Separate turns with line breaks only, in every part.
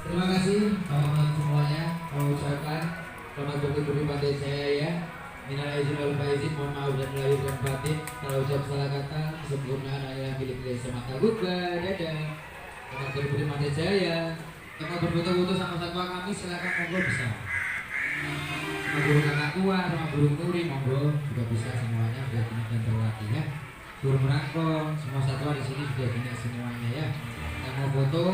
Terima kasih teman-teman semuanya. Mau ucapkan selamat bertutur pada saya ya. Minal aizin wal faizin, mohon maaf dan lahir dan batin. Kalau ucap salah kata, kesempurnaan adalah milik dari semata gubba. Dadah. Selamat bertutur pada saya. Yang mau berfoto-foto sama satwa kami silakan monggo bisa. Sama guru kakak tua, sama guru nuri monggo juga bisa semuanya sudah kini dan terlatih ya. Guru merangkong, semua satwa di sini sudah kini semuanya ya. Yang mau foto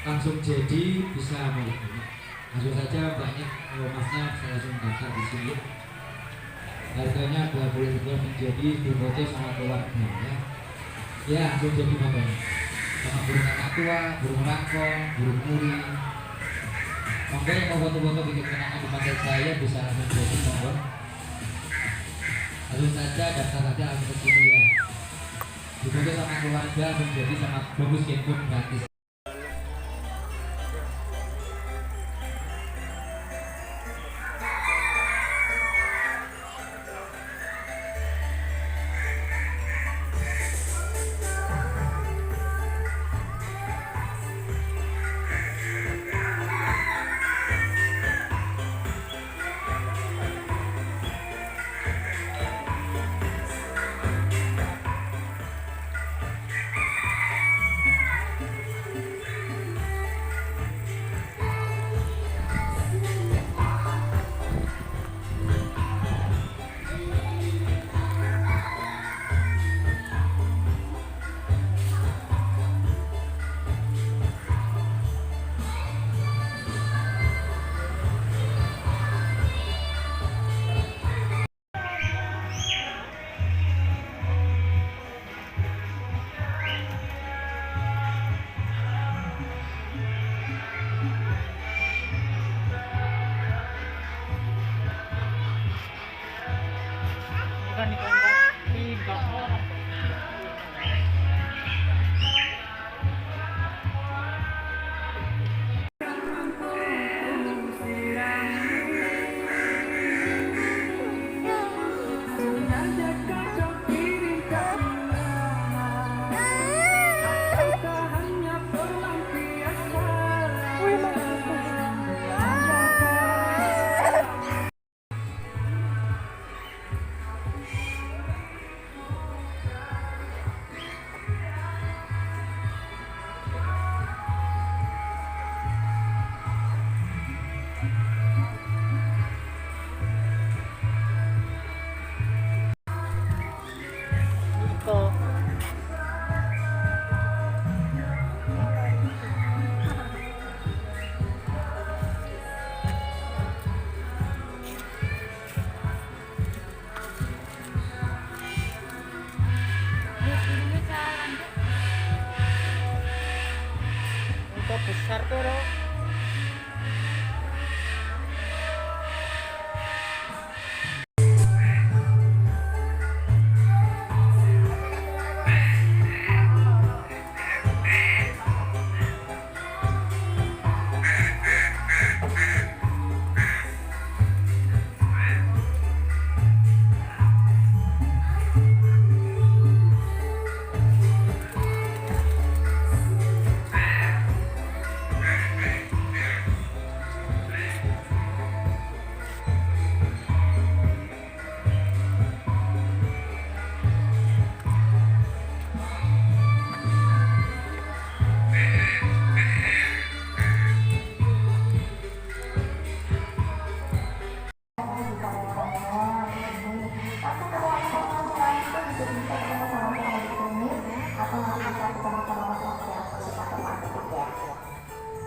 langsung jadi bisa mau langsung saja banyak masnya bisa langsung daftar di sini. Harganya 20.000 menjadi difoto sama keluarga ya. Ya langsung jadi bapaknya sama burung kakak tua, burung rangkong, burung muri. Monggo yang mau foto-foto bikin kenangan di pantai saya bisa langsung jadi monggo. Langsung saja daftar saja langsung ke sini ya. Difoto sama keluarga menjadi sama bonus handphone gratis.
Besar tuh loh.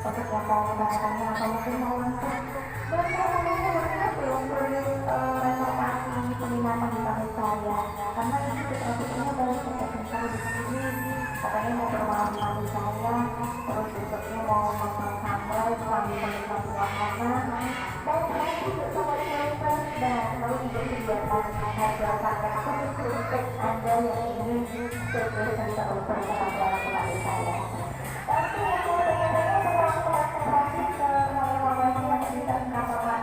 Untuk yang mau menanyakannya atau mungkin mau langsung belum perlu renovasi penginapan di tempat saya karena ini fitur-fiturnya banyak tersedia di sini. Pokoknya mau bermalam di saya, terus besoknya mau makan sambal sambil menikmati wahana dan lagi bersama dengan dan lalu juga kegiatan harga paket khusus untuk Anda yang ingin berwisata untuk tempat di saya. Tapi yang mau tanya-tanya tentang konsentrasi ke informasi yang bisa kapal